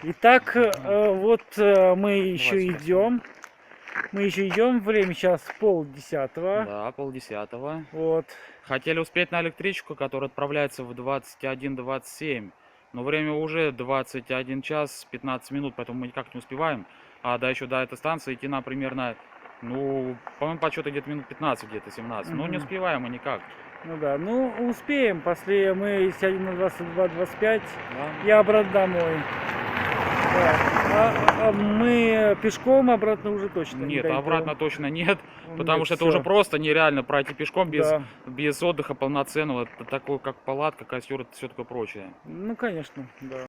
Итак, вот мы еще идем. Мы еще идем. Время сейчас 9:30. Да, 9:30. Вот. Хотели успеть на электричку, которая отправляется в 21:27. Но время уже 21 час 15 минут, поэтому мы никак не успеваем. А да, еще до этой станции идти нам примерно, ну, по-моему, подсчеты где-то минут 15, где-то 17. Но не успеваем мы никак. Ну да, ну успеем. После мы сядем на 22:25 Да. и обратно домой. Да. А мы пешком обратно уже точно не Нет, дойдем. обратно точно нет, потому Нет, что это всё. уже просто нереально пройти пешком Да. без отдыха полноценного. Это такое, как палатка, костер и все такое прочее. Ну, конечно, да.